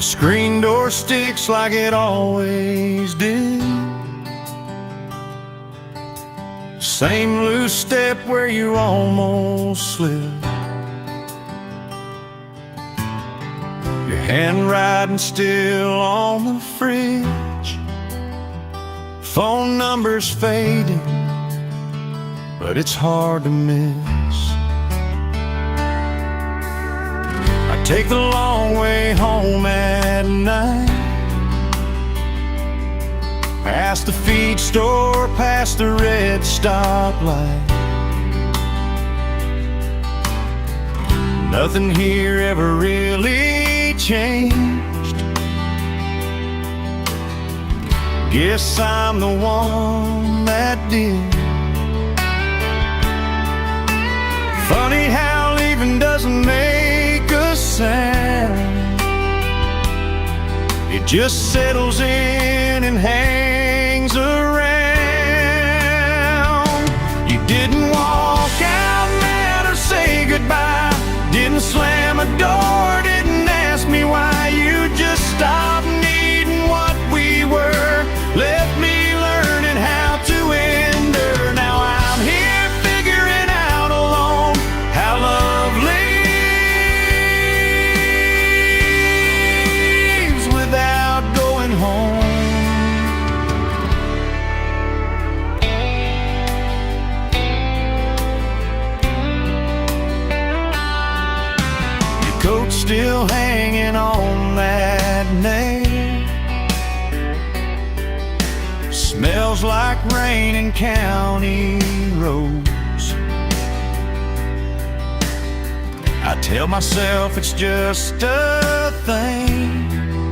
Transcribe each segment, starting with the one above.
screen door sticks like it always did. Same loose step where you almost slipped. Your handwriting still on the fridge. Phone numbers faded, but it's hard to miss. I take the long way home at night, past the feed store, past the red stoplight. Nothing here ever really changed. Guess I'm the one that did. Funny how leaving doesn't make a sound. It just settles in and hangs around. You didn't walk out mad or say goodbye, didn't slam a door, didn't ask me why. You just stopped needing what we were, left me learning how to endure. Now I'm here figuring out alone how love leaves without going home. Your coat's still hanging on that nail. Smells like rain and county roads. I tell myself it's just a thing,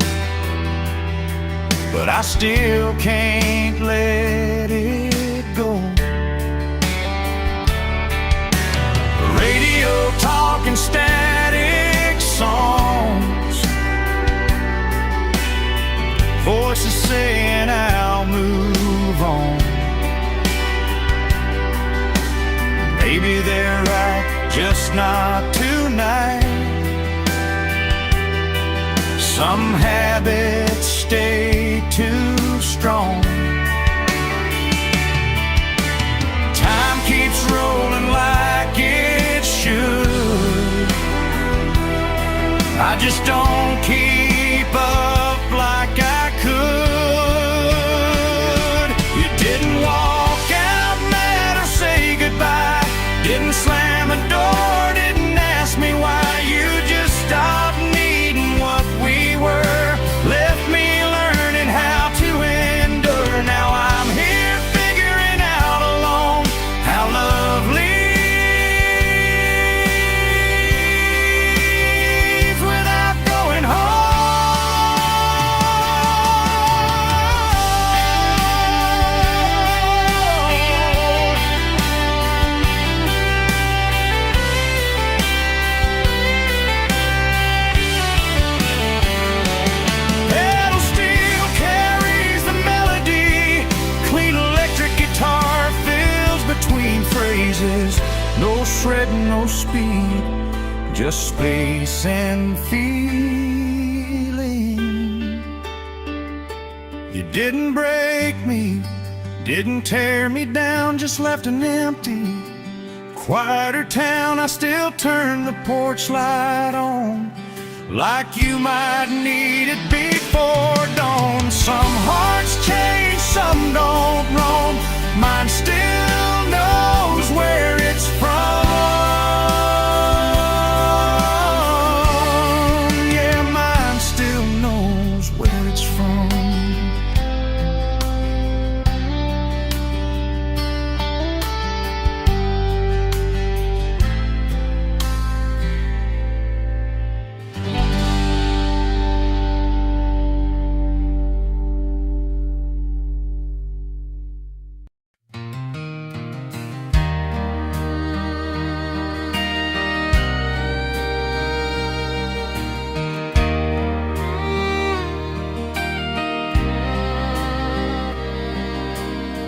but I still can't let it go. Radio talking static songs, voices saying I'll move on. Maybe they're right, just not tonight. Some habits stay too strong. Time keeps rolling like it should. I just don't keep up like I could. You didn't walk out mad or say goodbye, didn't slam a door, didn't ask me why. You just stopped needing what we were, left me learning how to endure. Now I'm here figuring out alone how love leaves without going home. Pedal steel carries the melody, clean electric guitar fills between phrases. No shredding, no speed, just space and feeling. You didn't break me, didn't tear me down, just left an empty, quieter town. I still turn the porch light on, like you might need it before dawn. Some hearts change, some don't roam. Mine still knows where it's from. Yeah, mine still knows where it's from.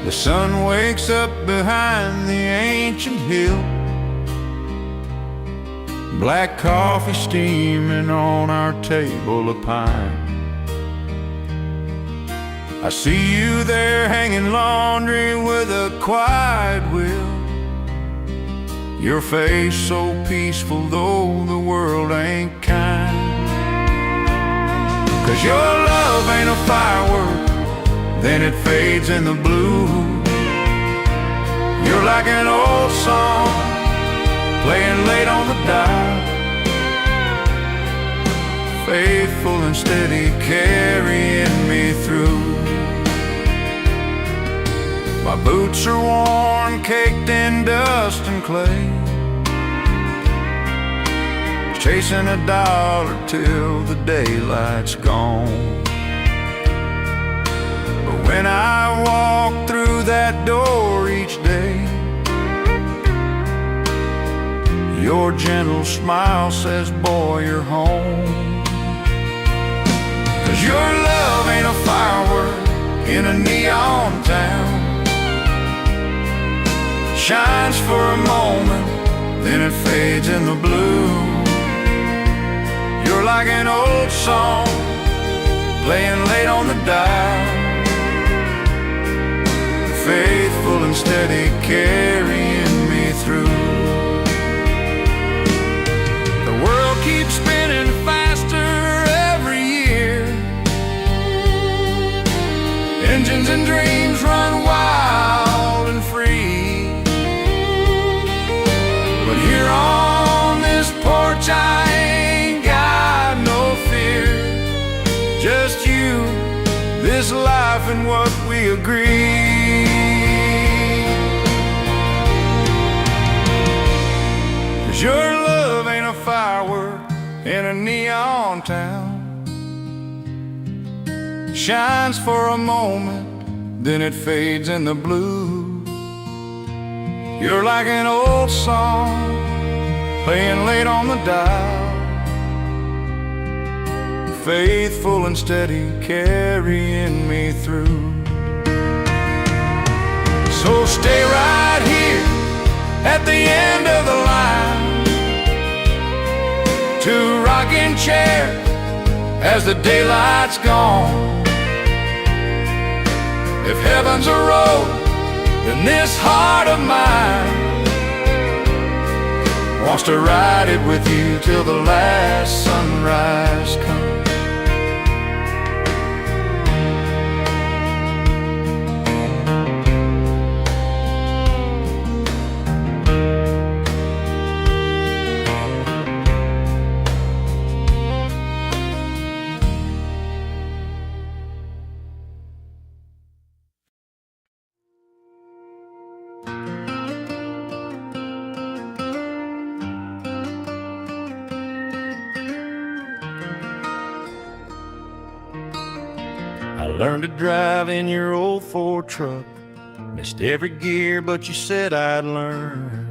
The sun wakes up behind the ancient hill, black coffee steaming on our table of pine. I see you there hanging laundry with a quiet will, your face so peaceful though the world ain't kind. 'Cause your love ain't a firework, then it fades in the blue. You're like an old song playing late on the dial, faithful and steady carrying me through. My boots are worn, caked in dust and clay, chasing $1 till the daylight's gone. But when I walk through that door each day, your gentle smile says, boy, you're home. 'Cause your love ain't a firework in a neon town, shines for a moment, then it fades in the blue. You're like an old song playing late on the dial, faithful and steady carrying me through. The world keeps spinning faster every year, engines and dreams run wild and free. But here on this porch I ain't got no fear, just you, this life and what we agree. 'Cause your love ain't a firework in a neon town, shines for a moment, then it fades in the blue. You're like an old song playing late on the dial, faithful and steady carrying me through. So stay right here at the end of the line, to rocking chair as the daylight's gone. If heaven's a road, then this heart of mine wants to ride it with you till the last sunrise comes. I learned to drive in your old Ford truck, missed every gear but you said I'd learn.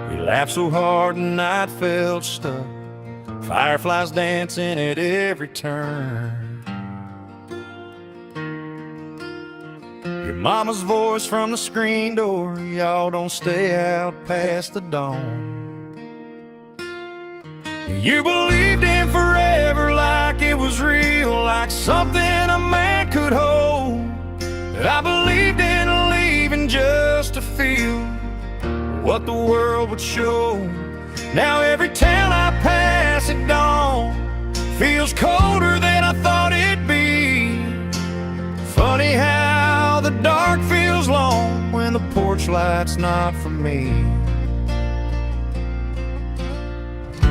We laughed so hard the night felt stuck, fireflies dancing at every turn. Your mama's voice from the screen door, y'all don't stay out past the dawn. You believed in forever like it was real, like something a man could hold. But I believed in leaving just to feel what the world would show. Now every town I pass at dawn feels colder than I thought it'd be. Funny how the dark feels long when the porch light's not for me.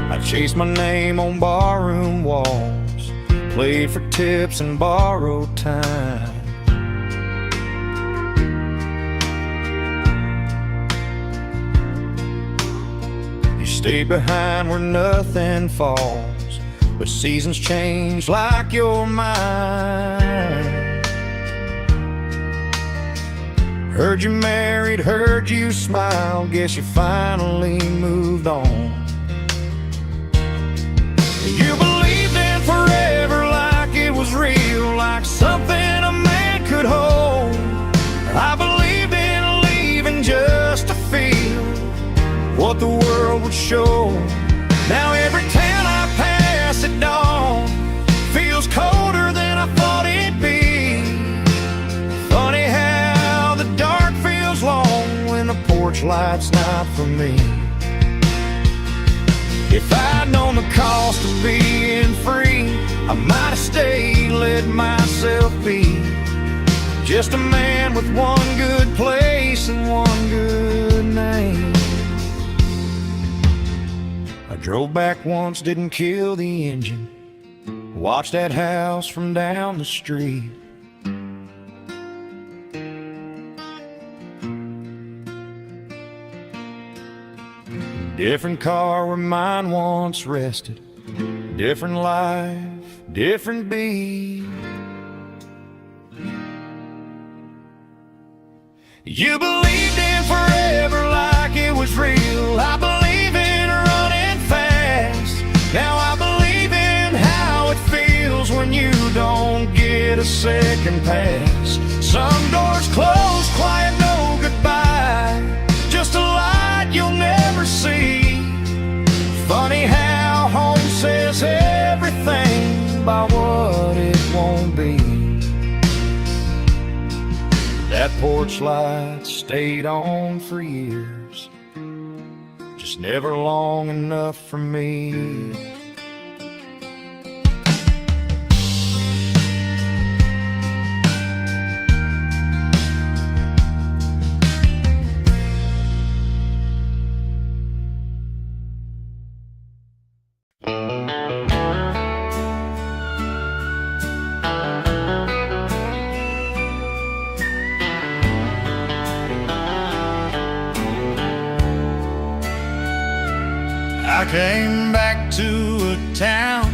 I chased my name on barroom walls, played for tips and borrowed time. You stayed behind where nothing falls, but seasons change like you're mine. Heard you married, heard you smile, guess you finally moved on. You believed in forever like it was real, like something a man could hold. I world would show. Now every town I pass at dawn feels colder than I thought it'd be. Funny how the dark feels long when the porch light's not for me. If I'd known the cost of being free, I might have stayed, let myself be just a man with one good place and one good name. I drove back once, didn't kill the engine, watched that house from down the street. Different car where mine once rested, different life, different beat. You believed in forever like it was real. I believe in running fast. Now I believe in how it feels when you don't get a second pass. Some doors close, quiet, no goodbye, just a light you'll never see. Funny how home says everything by what it won't be. That porch light stayed on for years, just never long enough for me. I came back to a town,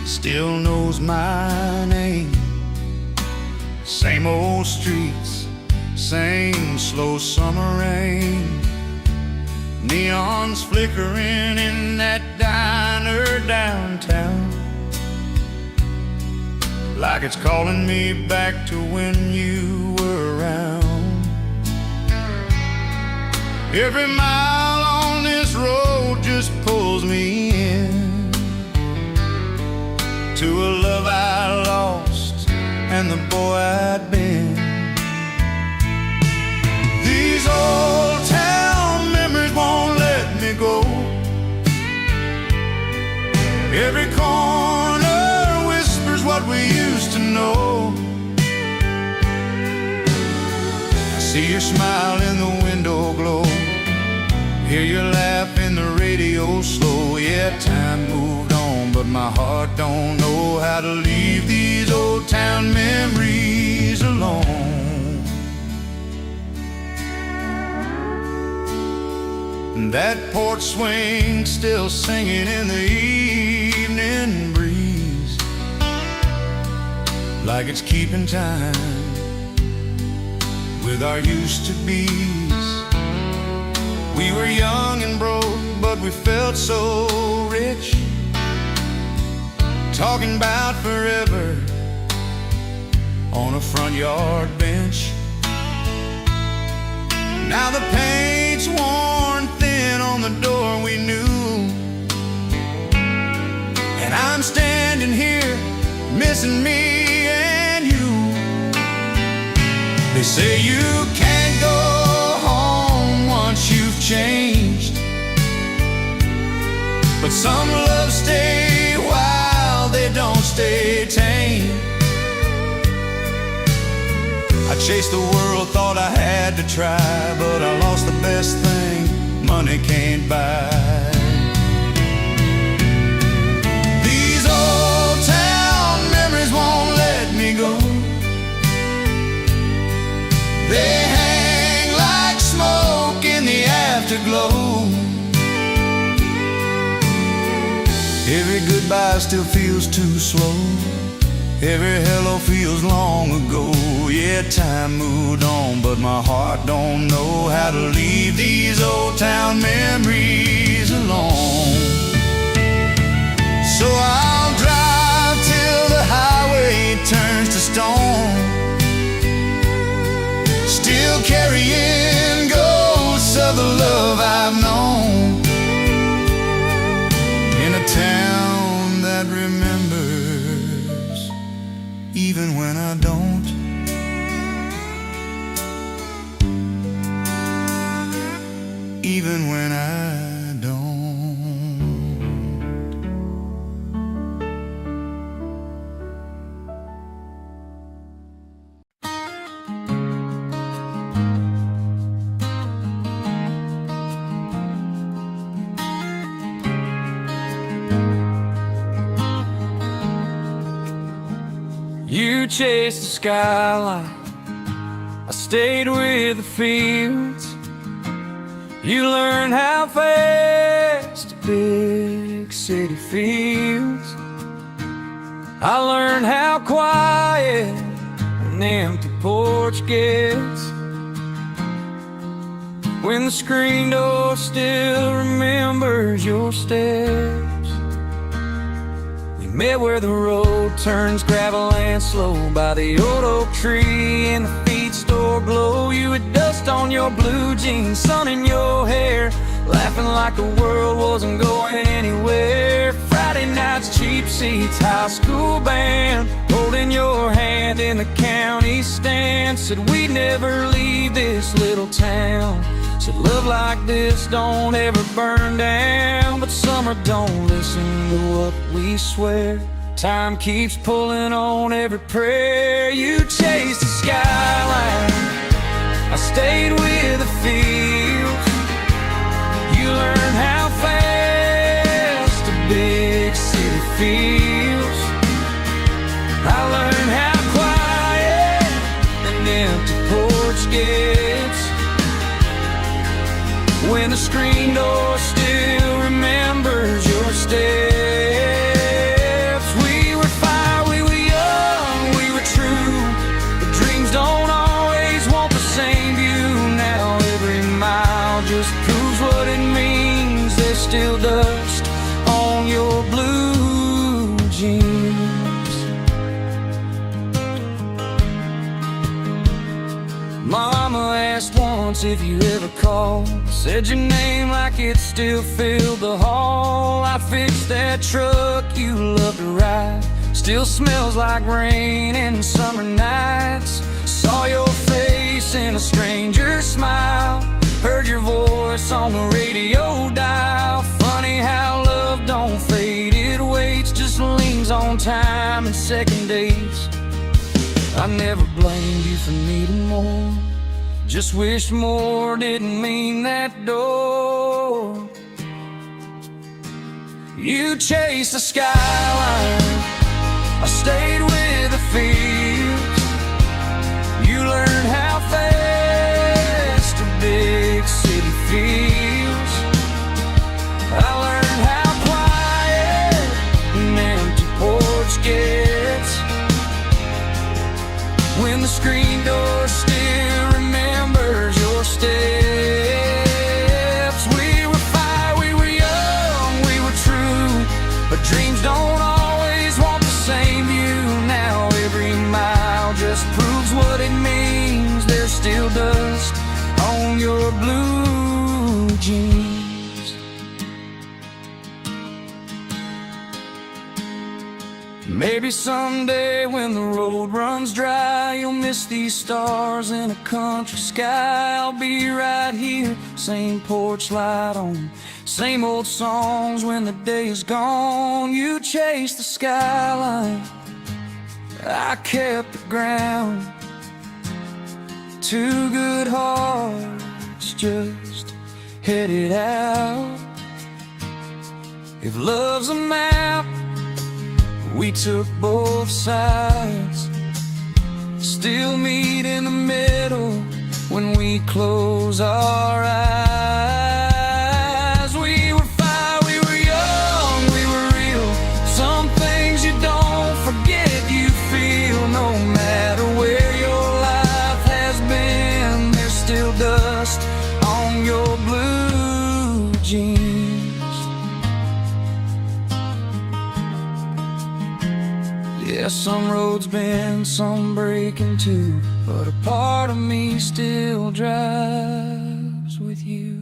still knows my name. Same old streets, same slow summer rain. Neons flickering in that diner downtown, like it's calling me back to when you were around. Every mile on this road just pulls me in to a love I lost and the boy I'd been. These old town memories won't let me go. Every corner whispers what we used to know. I see your smile in the window glow, hear your laugh in the radio slow. Yeah, time moved on, but my heart don't know how to leave these old town memories alone. And that porch swing still singing in the evening breeze, like it's keeping time with our used-to-be's. We were young and broke, but we felt so rich, talking about forever on a front yard bench. Now the paint's worn thin on the door we knew, and I'm standing here missing me and you. They say you can't go home once you've changed, but some loves stay wild, they don't stay tame. I chased the world, thought I had to try, but I lost the best thing money can't buy. These old town memories won't let me go. They hang like smoke in the afterglow. Every goodbye still feels too slow, every hello feels long ago. Yeah, time moved on, but my heart don't know how to leave these old town memories alone. So I'll drive till the highway turns to stone, still carrying ghosts of the love I've known. You chased the skyline, I stayed with the fields. You learned how fast a big city feels. I learned how quiet an empty porch gets, when the screen door still remembers your steps. We met where the road turns gravel and slow, by the old oak tree in the feed store glow. You had dust on your blue jeans, sun in your hair, laughing like the world wasn't going anywhere. Friday nights, cheap seats, high school band, holding your hand in the county stand. Said we'd never leave this little town. Said love like this don't ever burn down. But summer don't listen to what we swear. Time keeps pulling on every prayer. You chased the skyline, I stayed with the fields. You learned how fast a big city feels. I learned how quiet an empty porch gets, when the screen door still remembers your steps. We were fire, we were young, we were true, but dreams don't always want the same view. Now every mile just proves what it means. There's still dust on your blue jeans. Mama asked once if you ever called, said your name like it still filled the hall. I fixed that truck you loved to ride, still smells like rain and summer nights. Saw your face in a stranger's smile, heard your voice on the radio dial. Funny how love don't fade, it waits, just leans on time and second days. I never blamed you for needing more, just wish more didn't mean that door. You chased the skyline, I stayed with the fields. You learned how fast a big city feels. I learned how quiet an empty porch gets, when the screen door still remembers your steps. We were fire, we were young, we were true, but dreams don't always want the same view. Now every mile just proves what it means. There's still dust on your blue jeans. Maybe someday when the road runs dry, you'll miss these stars in a country sky. I'll be right here, same porch light on, same old songs when the day is gone. You chased the skyline, I kept the ground. Two good hearts just headed out. If love's a map, we took both sides, still meet in the middle when we close our eyes. We were fire, we were young, we were real. Some things you don't forget, you feel. No matter where your life has been, there's still dust on your blue jeans. Yeah, some roads bend, some break in two, but a part of me still drives with you.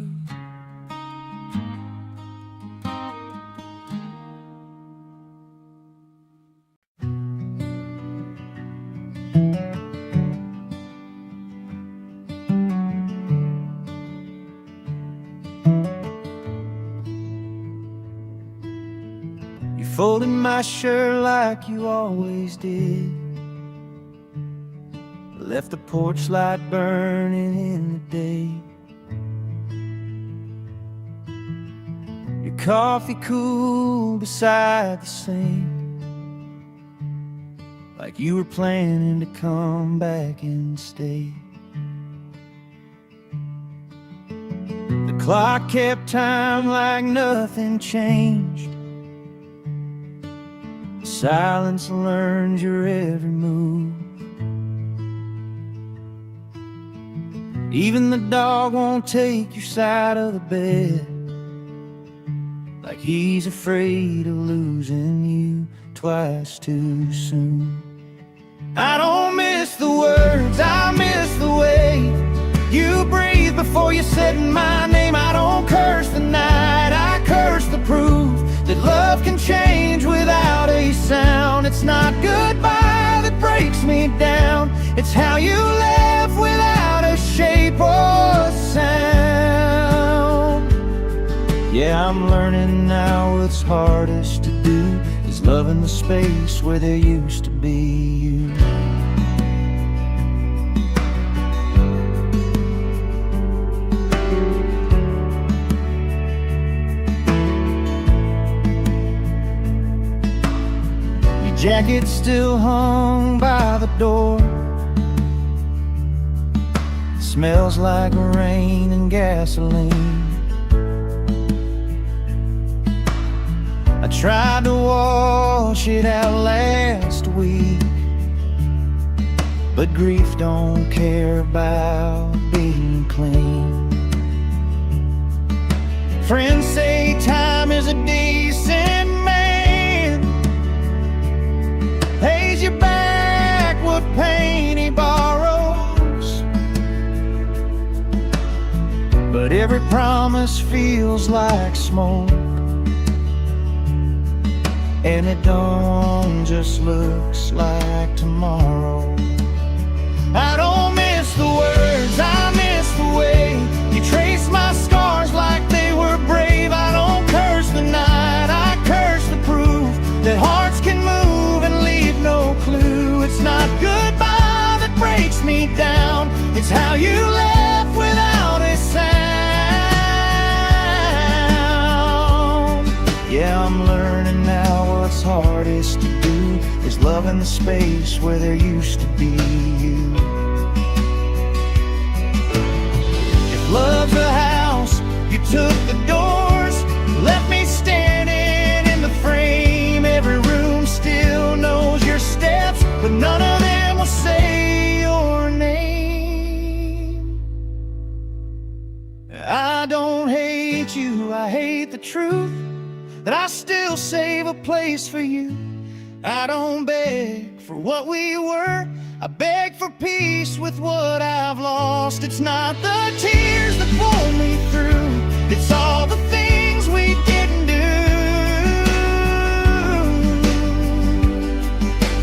Folding my shirt like you always did, left the porch light burning in the day. Your coffee cool beside the sink, like you were planning to come back and stay. The clock kept time like nothing changed. Silence learns your every move. Even the dog won't take your side of the bed, like he's afraid of losing you twice too soon. I don't miss the words, I miss the way you breathe before you said my name. I don't curse the night, I curse the proof that love can change without a sound. It's not goodbye that breaks me down, it's how you left without a shape or sound. Yeah, I'm learning now what's hardest to do is loving the space where there used to be you. Your jacket still hung by the door, smells like rain and gasoline. I tried to wash it out last week, but grief don't care about being clean. Friends say time is a decent man, pays you back what pain he borrows, but every promise feels like smoke, and it don't just looks like tomorrow. I don't miss the words, I miss the way you trace my scars like they were brave. I don't curse the night, I curse the proof that hearts can move and leave no clue. It's not goodbye that breaks me down, it's how you left without a sound. Yeah, I'm learning now what's hardest to do is loving the space where there used to be you. If love's a house, you took the doors, left me standing in the frame. Every room still knows your steps, but none of them will say your name. I don't hate you, I hate the truth that I still save a place for you. I don't beg for what we were, I beg for peace with what I've lost. It's not the tears that pull me through, it's all the things we didn't do.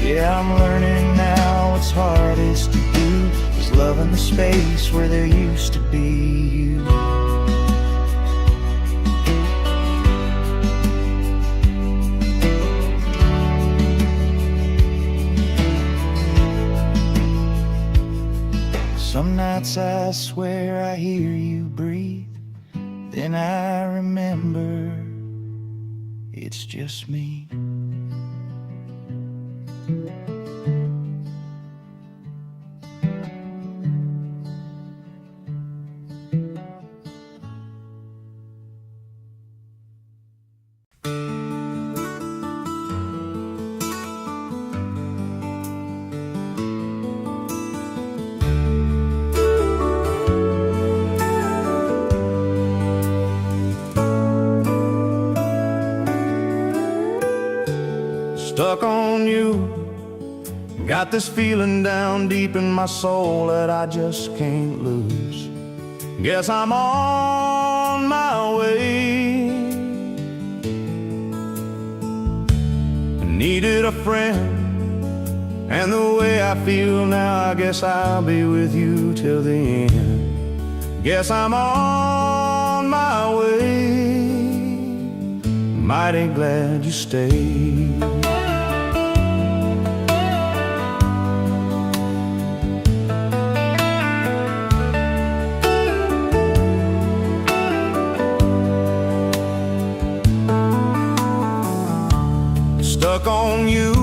Yeah, I'm learning now what's hardest to do is loving the space where there used to be you. Some nights I swear I hear you breathe, then I remember it's just me. Stuck on you, got this feeling down deep in my soul that I just can't lose. Guess I'm on my way. I needed a friend, and the way I feel now, I guess I'll be with you till the end. Guess I'm on my way, mighty glad you stayed. Stuck on you,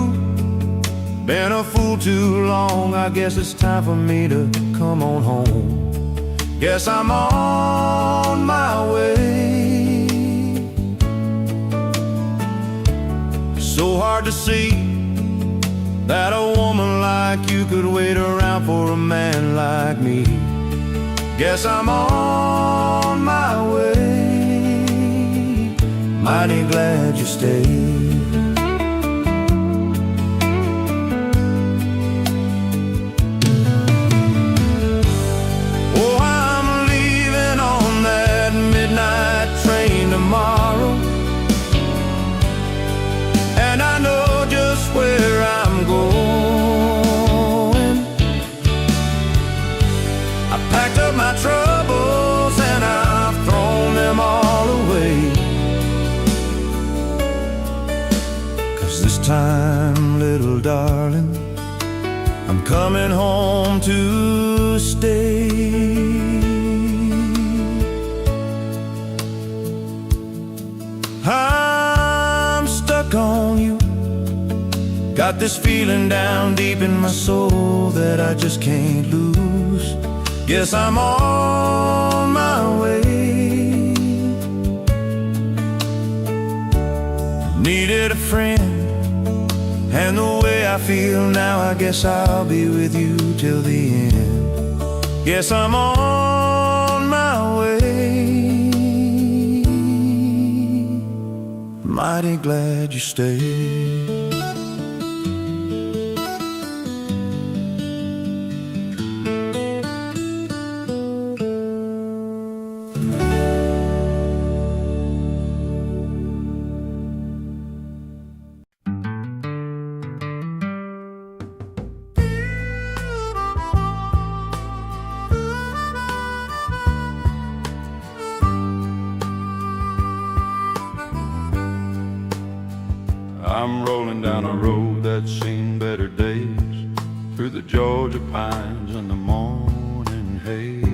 Been a fool too long, I guess it's time for me to come on home. Guess I'm on my way. So hard to see that a woman like you could wait around for a man like me. Guess I'm on my way. Mighty glad you stayed. Oh, I'm leaving on that midnight train tomorrow, and I know just where I'm going. I packed up my troubles and I've thrown them all away. 'Cause this time, little darling, I'm coming home to stay. I'm stuck on you. Got this feeling down deep in my soul that I just can't lose. Guess I'm on my way. Needed a friend, and the way I feel now, I guess I'll be with you till the end. Guess I'm on my way. Mighty glad you stayed. I'm rolling down a road that's seen better days, through the Georgia pines and the morning haze.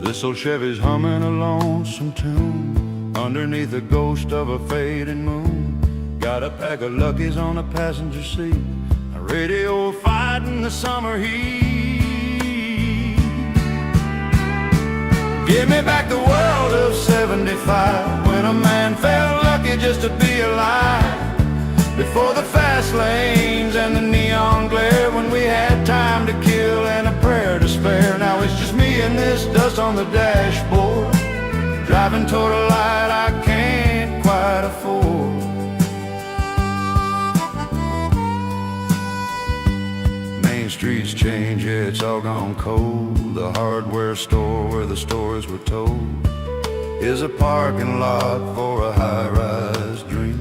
This old Chevy's humming a lonesome tune underneath the ghost of a fading moon. Got a pack of Luckies on the passenger seat, a radio fighting the summer heat. Give me back the world of '75, when a man felt lucky just to be alive. Before the fast lanes and the neon glare, when we had time to kill and a prayer to spare. Now it's just me and this dust on the dashboard, driving toward a light I can't quite afford. Main Street's changed, yeah, it's all gone cold. The hardware store where the stories were told is a parking lot for a high-rise dream.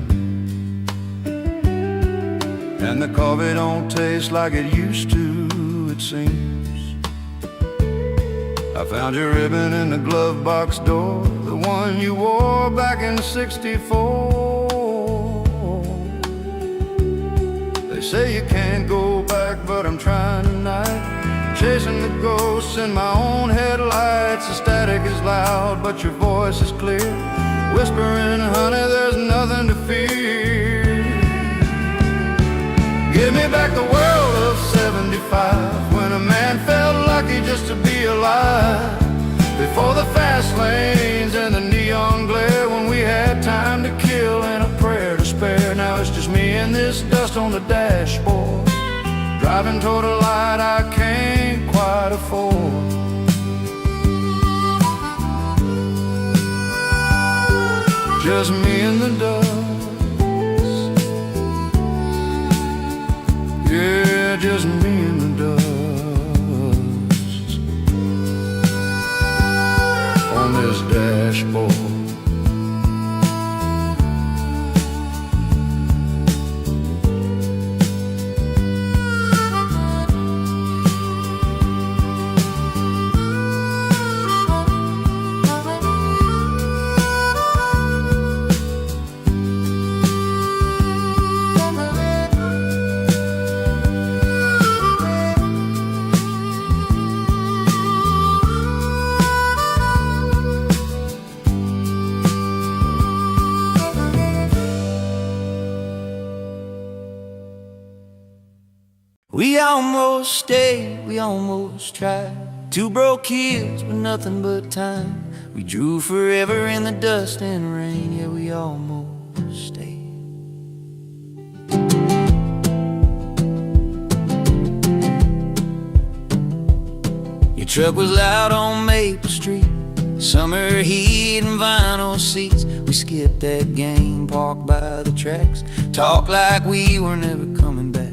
And the coffee don't taste like it used to, it seems. I found your ribbon in the glove box door, the one you wore back in '64. They say you can't go back, but I'm trying tonight, chasing the ghosts in my own headlights. The static is loud, but your voice is clear, whispering, honey, there's nothing to fear. Give me back the world of '75, when a man felt lucky just to be alive. Before the fast lanes and the neon glare, when we had time to kill and a prayer to spare. Now it's just me and this dust on the dashboard, driving toward a light I can't quite afford. Just me and the dust, yeah, just me and the dust on this dashboard. We almost stayed, we almost tried. Two broke kids with nothing but time. We drew forever in the dust and rain. Yeah, we almost stayed. Your truck was loud on Maple Street, summer heat and vinyl seats. We skipped that game, parked by the tracks, talked like we were never coming back.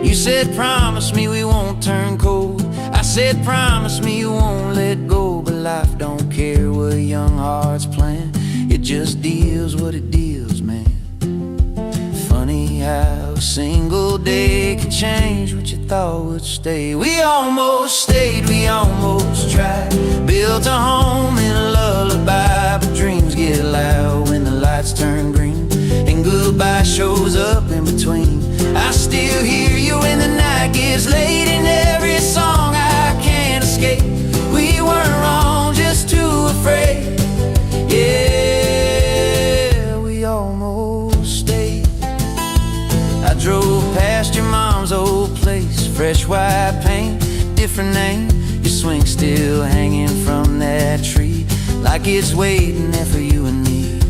You said, promise me we won't turn cold. I said, promise me you won't let go. But life don't care what young hearts plan. It just deals what it deals, man. Funny how a single day can change what you thought would stay. We almost stayed, we almost tried. Built a home in a lullaby, but dreams get loud when the lights turn green and goodbye shows up in between. I still hear you when the night gets late, in every song I can't escape. We weren't wrong, just too afraid. Yeah, we almost stayed. I drove past your mom's old place, fresh white paint, different name. Your swing still hanging from that tree, like it's waiting there for you and me.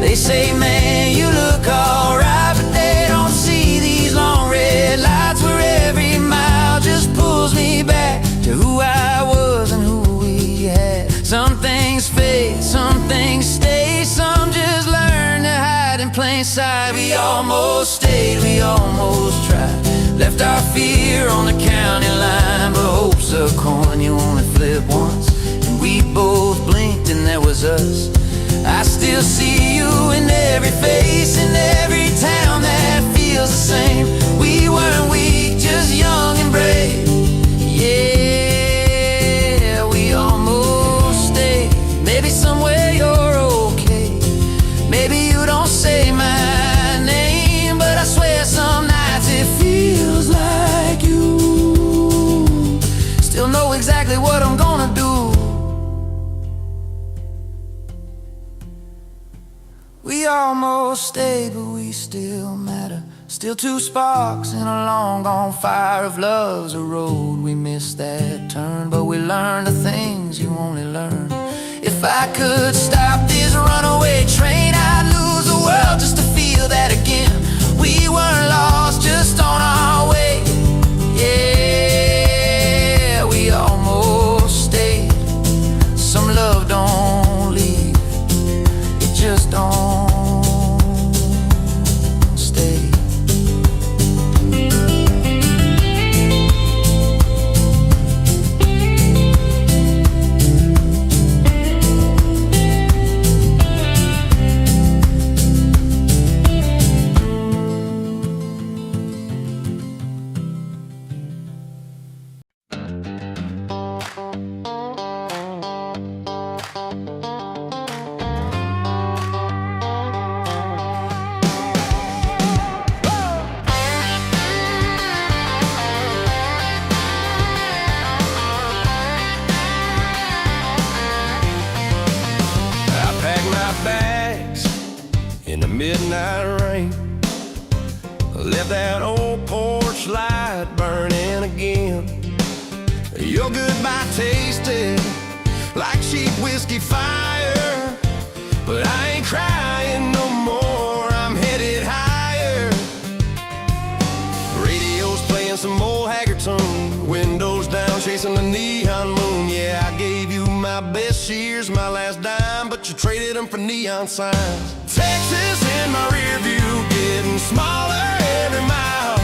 They say, man, you look alright, but they don't see these long red lights where every mile just pulls me back to who I was and who we had. Some things fade, some things stay, some just learn to hide in plain sight. We almost stayed, we almost tried. Left our fear on the county line, but hope's a coin you only flip once. And we both blinked and there was us. I still see you in every face, in every town that feels the same. We weren't weak, just young and brave. Yeah, we almost stayed. Maybe somewhere you're okay. Maybe you don't say my name, but I swear some nights it feels like you still know exactly what I'm gonna do. We almost stayed, but we still matter. Still two sparks in a long gone fire of love's a road. We missed that turn, but we learned the things you only learn. If I could stop this runaway train, I'd lose the world just to feel that again. We weren't lost, just on our way. Yeah, we almost stayed. Some love don't leave, it just don't. Midnight rain left that old porch light burning again. Your goodbye tasted like cheap whiskey fire, but I ain't crying no more, I'm headed higher. Radio's playing some old Haggard tune, windows down chasing the neon moon. Yeah, I gave you my best years, my last dime, but you traded them for neon signs. Texas in my rear view, getting smaller every mile.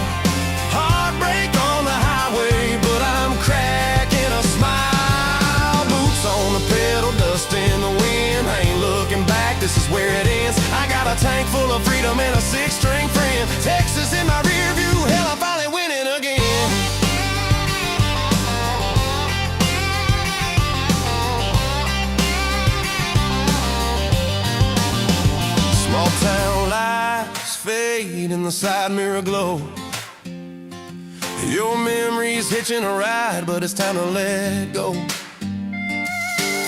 Heartbreak on the highway, but I'm cracking a smile. Boots on the pedal, dust in the wind. I ain't looking back, this is where it ends. I got a tank full of freedom and a six-string friend. Texas in my rear view, hell, I'm finally winning again. Small town lights fade in the side mirror glow. Your memory's hitching a ride, but it's time to let go.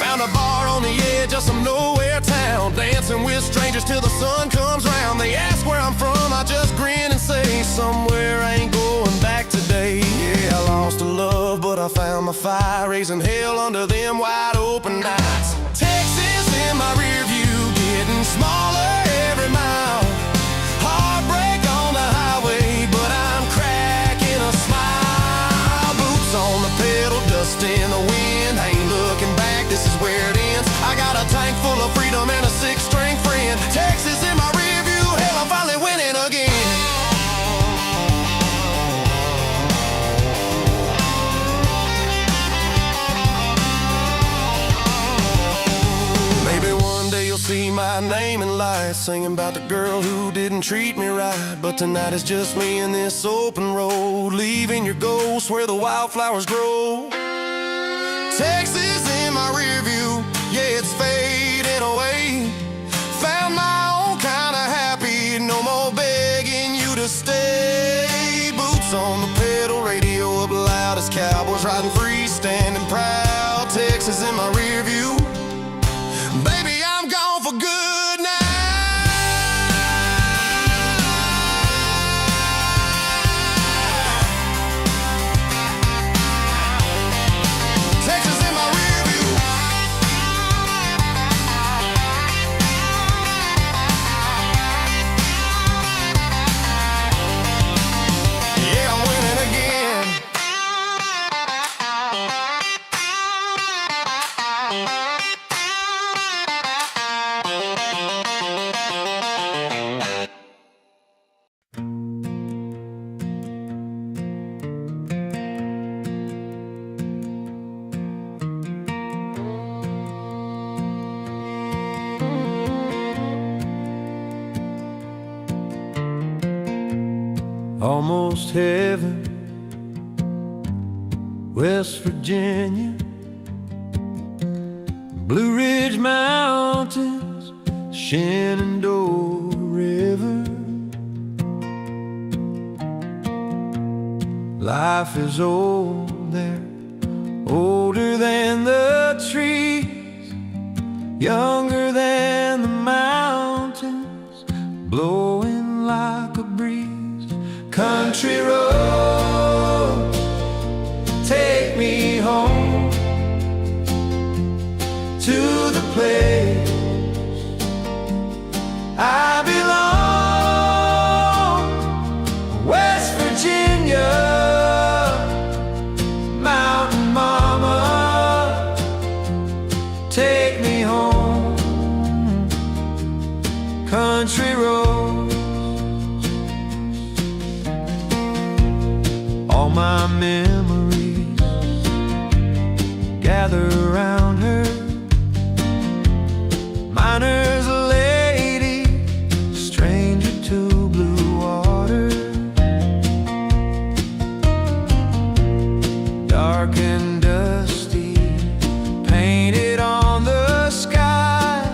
Found a bar on the edge of some nowhere town. dancing with strangers till the sun comes round. They ask where I'm from, I just grin and say, somewhere I ain't going back today. Yeah, I lost a love, but I found my fire, raising hell under them wide open nights. Texas in my rear view, getting smaller every mile. Heartbreak on the highway, but I'm cracking a smile. Boots on the pedal, dust in the wind, I ain't looking back, this is where it ends. I got a tank full of freedom and a six-string friend. Texas in my rear view, hell, I'm finally winning again. Maybe one day you'll see my name in lights, singing about the girl who didn't treat me right. But tonight it's just me and this open road, leaving your ghost where the wildflowers grow. Texas in my rear view, yeah, it's fading away. Found my own kind of happy, no more begging you to stay. Boots on the pedal, radio up loud as cowboys riding free, standing proud. Texas in my rear view, baby, I'm gone for good now. Texas in my rear view. Yeah, I'm winning again. Almost heaven, West Virginia, Blue Ridge Mountains, Shenandoah River. Life is old there, older than the trees, younger than the mountains, blowing like a breeze. Country road, take me home to the place I belong. West Virginia, mountain mama, take me home. Country road, all my memories gather around her. Miner's lady, stranger to blue water. Dark and dusty, painted on the sky.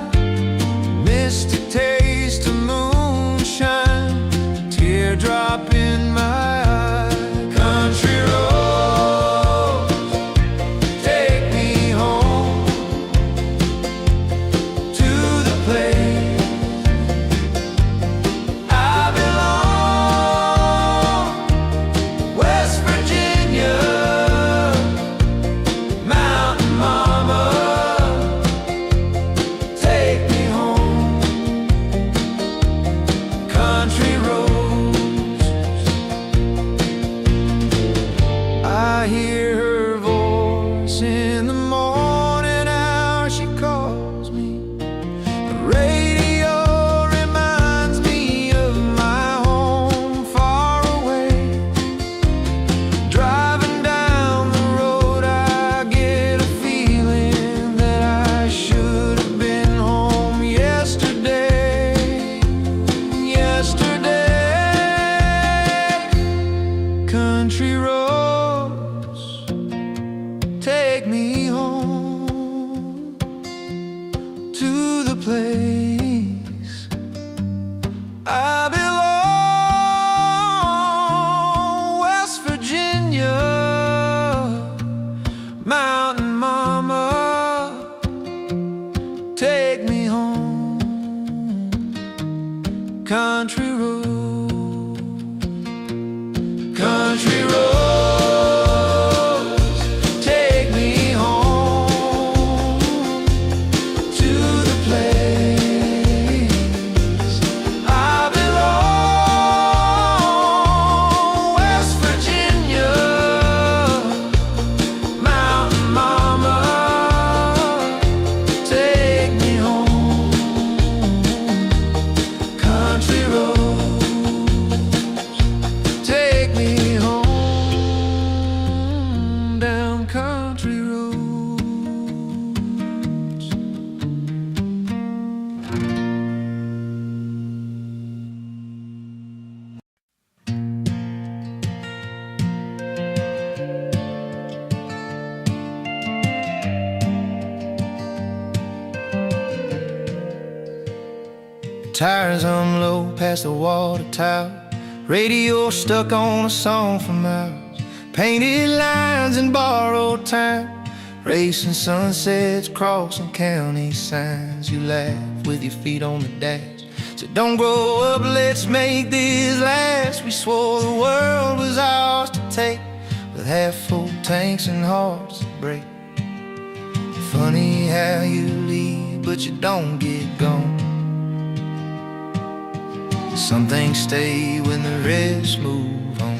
Mystic taste of moonshine, teardrop in my eye. Country road, take me home to the place I belong. West Virginia, mountain mama, take me home. Country road, I hear her voice in the morning hour, she calls me. The radio reminds me of my home far away. Driving down the road, I get a feeling that I should have been home yesterday. Country roads, take me home to the place I belong. West Virginia, mountain mama, take me home. country road, country road. Tires hum low past the water tower. Radio stuck on a song from ours. Painted lines in borrowed time. Racing sunsets, crossing county signs. You laugh with your feet on the dash. So don't grow up, let's make this last. We swore the world was ours to take, with half-full tanks and hearts that break. Funny how you leave, but you don't get gone. Some things stay when the rest move on.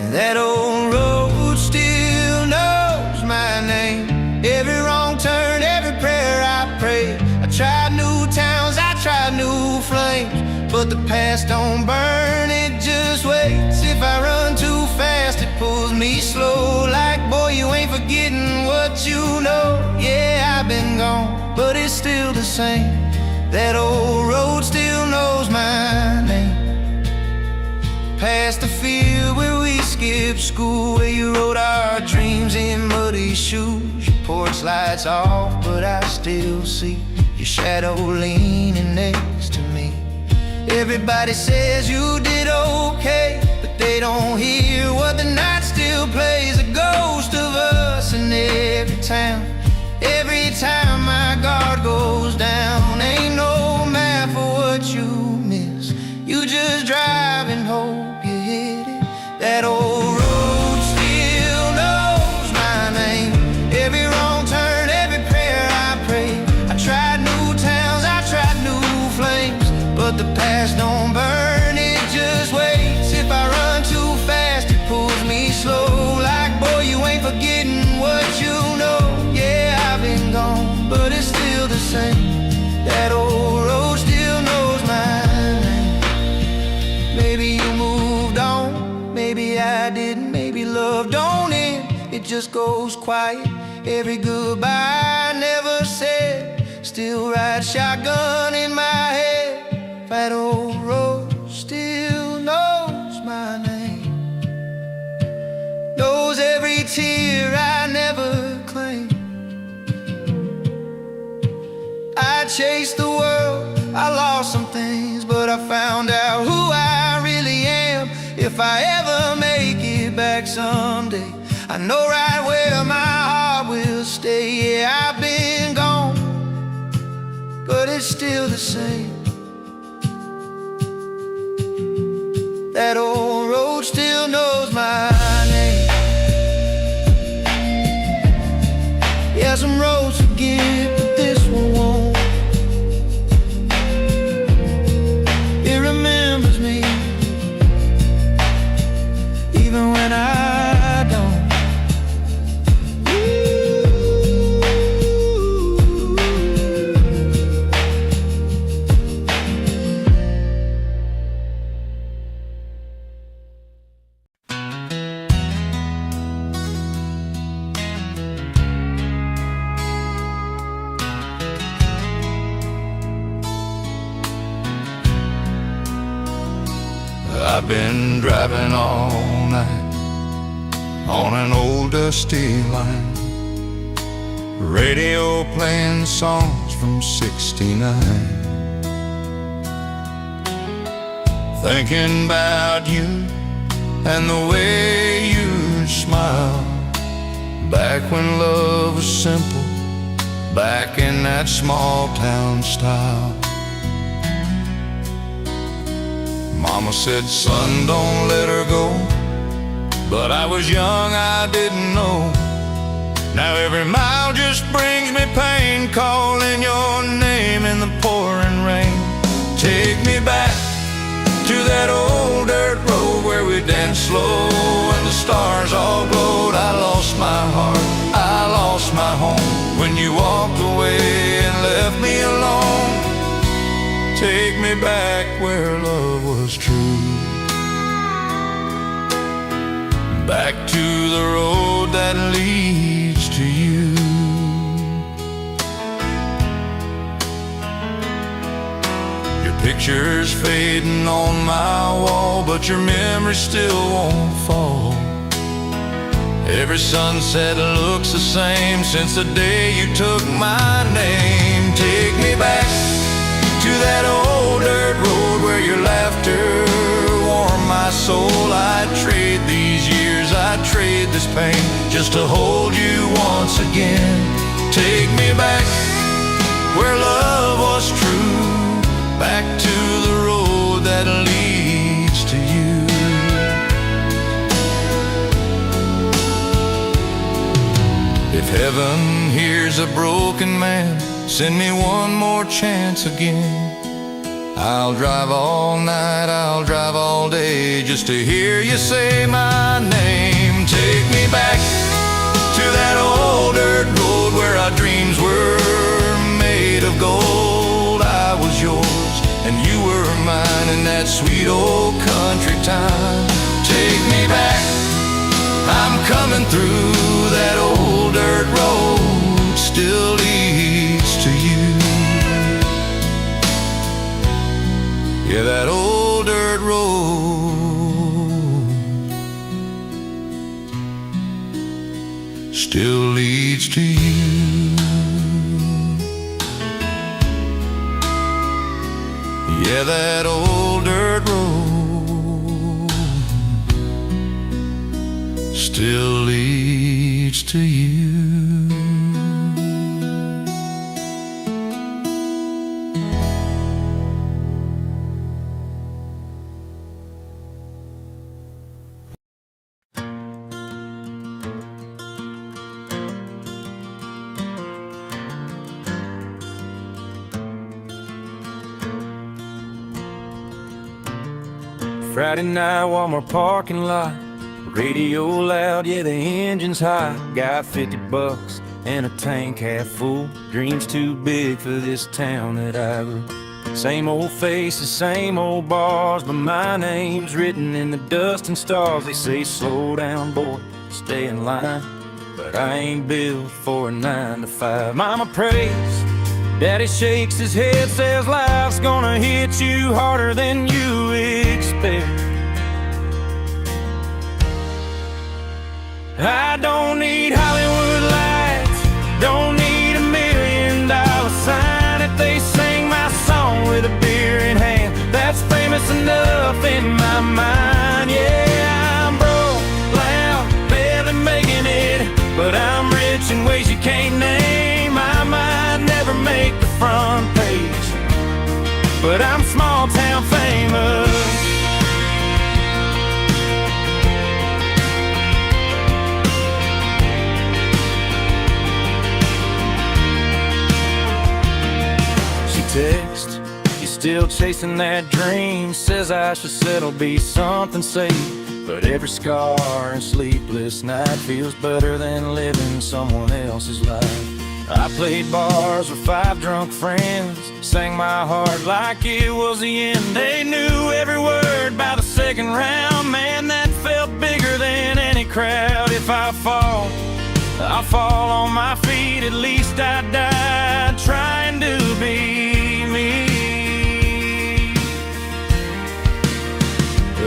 And that old road still knows my name. Every wrong turn, every prayer I prayed. I tried new towns, I tried new flames, but the past don't burn, it just waits. If I run too fast, it pulls me slow. Like, boy, you ain't forgetting what you know. Yeah, I've been gone, but it's still the same. That old road still knows my name. Past the field where we skipped school, where you rode our dreams in muddy shoes. Your porch lights off, but I still see your shadow leaning next to me. Everybody says you did okay, but they don't hear what the night still plays. A ghost of us in every town. Every time my guard goes down, ain't no map for what you miss. You just drive and hope you hit it. That old road still knows my name. Every wrong turn, every prayer I prayed. I tried new towns, I tried new flames, but the past don't burn, it just waits. If I run too fast, it pulls me slow. Like, boy, you ain't forgetting what you know. Been gone, but it's still the same. That old road still knows my name. Maybe you moved on, maybe I didn't. Maybe love don't end, it just goes quiet. Every goodbye I never said still ride shotgun in my head. That old road still knows my name. Knows every tear I never claimed. I chased the world, I lost some things, but I found out who I really am. If I ever make it back someday, I know right where my heart will stay. Yeah, I've been gone, but it's still the same. That old road still knows my name. Yeah, some roads forgive, but this one won't. It remembers me, even when I don't. I've been driving all night on an old dusty line, radio playing songs from '69, thinking about you and the way you smile. Back when love was simple, back in that small town style. Mama said, son, don't let her go. But I was young, I didn't know. Now every mile just brings me pain, calling your name in the pouring rain. Take me back to that old dirt road where we danced slow and the stars all glowed. I lost my heart, I lost my home when you walked away and left me alone. Take me back where love was true, back to the road that leads to you. Your picture's fading on my wall, but your memory still won't fall. Every sunset looks the same since the day you took my name. Take me back to that old dirt road where your laughter warmed my soul. I'd trade these years, I'd trade this pain just to hold you once again. Take me back where love was true, back to the road that leads to you. If heaven hears a broken man, send me one more chance again. I'll drive all night, I'll drive all day just to hear you say my name. Take me back to that old dirt road where our dreams were made of gold. I was yours and you were mine in that sweet old country time. Take me back, I'm coming through that old dirt road, still leads to you. Yeah, that old dirt road still leads to you. Yeah, that old dirt road still leads to you. Friday night, Walmart parking lot, radio loud, yeah, the engine's hot. Got 50 bucks and a tank half full. Dreams too big for this town that I grew. Same old faces, same old bars, but my name's written in the dust and stars. They say slow down, boy, stay in line, but I ain't built for a 9 to 5. Mama prays, Daddy shakes his head, says life's gonna hit you harder than you expect. I don't need Hollywood lights, don't need $1 million sign. If they sing my song with a beer in hand, that's famous enough in my mind. Yeah, I'm broke, loud, barely making it, but I'm rich in ways you can't name. I might never make the front page, but I'm small town famous. Text, you still chasing that dream, says I should settle, be something safe. But every scar and sleepless night feels better than living someone else's life. I played bars with 5 drunk friends, sang my heart like it was the end. They knew every word by the second round, man, that felt bigger than any crowd. If I fall, I'll fall on my feet, at least I died trying to be me.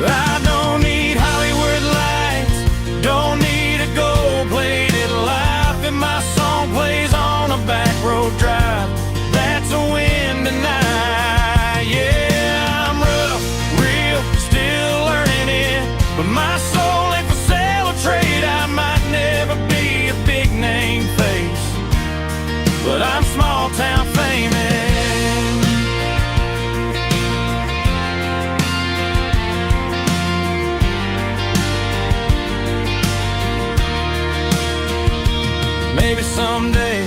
I don't need Hollywood lights, don't need a gold-plated life. If my song plays on a back road drive, that's a win tonight. Yeah, I'm rough, real, still learning it, but my soul ain't for sale or trade. I might never be a big name face, but I'm small town famous. someday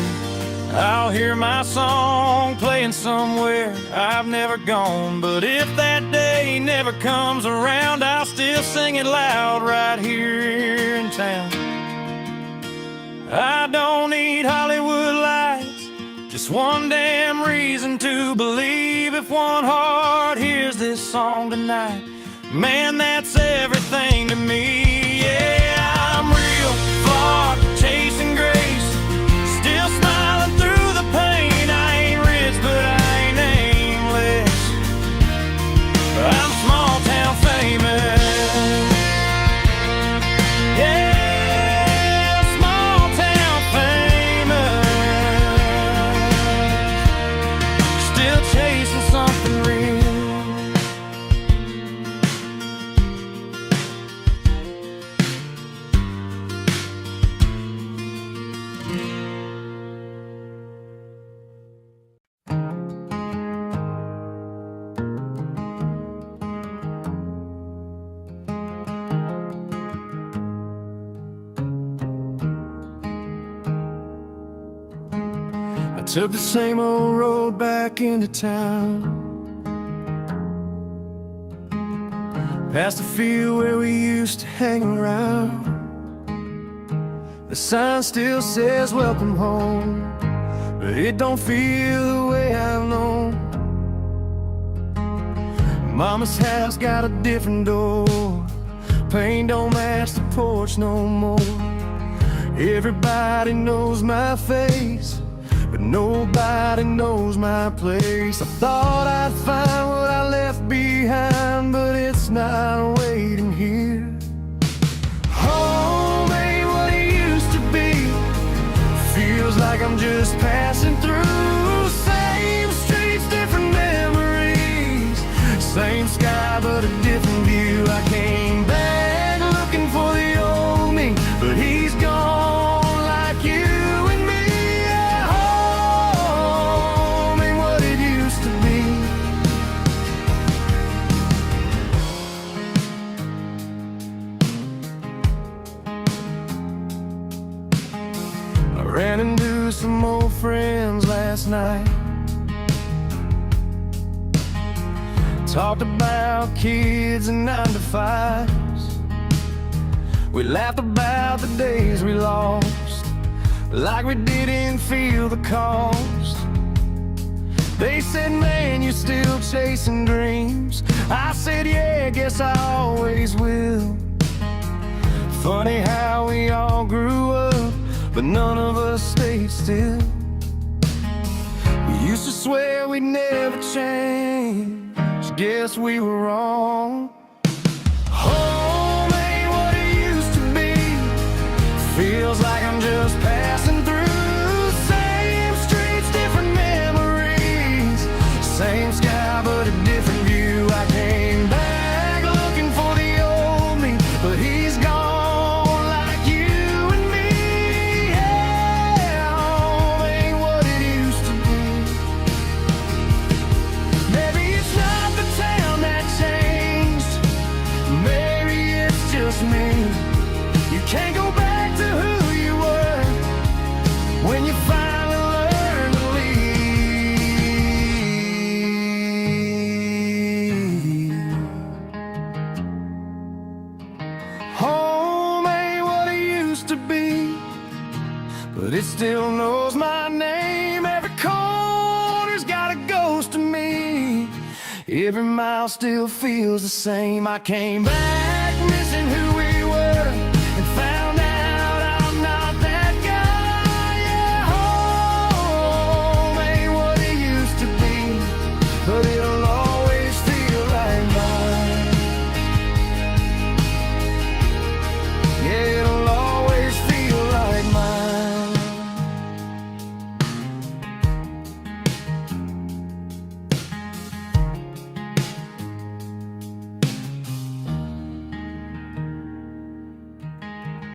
I'll hear my song playing somewhere I've never gone. But if that day never comes around, I'll still sing it loud right here in town. I don't need Hollywood lights, just one damn reason to believe. If one heart hears this song tonight, man, that's everything to me. Yeah, I'm real far chasing grace, still smiling through the pain. I ain't rich, but I ain't nameless. I'm small town famous. Yeah, small town famous. Still chasing something real. I took the same old road back into town, past the field where we used to hang around. The sign still says welcome home, but it don't feel the way I've known. Mama's house got a different door, paint don't match the porch no more. Everybody knows my face, but nobody knows my place. I thought I'd find what I left behind, but it's not waiting here. Home ain't what it used to be, feels like I'm just passing through. Same streets, different memories, same sky but a different view. I came back looking for the old me, but he's gone like you and me. Yeah, home ain't what it used to be. I ran into some old friends last night, talked about kids and 9 to 5s. We laughed about the days we lost, like we didn't feel the cost. They said, man, you're still chasing dreams. I said, yeah, guess I always will. Funny how we all grew up, but none of us stayed still. We used to swear we'd never change, guess we were wrong. Home ain't what it used to be, feels like I'm just passing through. Same streets, different memories, same sky but a different view. I came back looking for the old me, but he's gone like you and me. Yeah, home ain't what it used to be. Maybe it's not the town that changed, maybe it's just me. You can't go back to who you were when you finally learn to leave. Home ain't what it used to be, but it still knows my name. Every corner's got a ghost of me, every mile still feels the same. I came back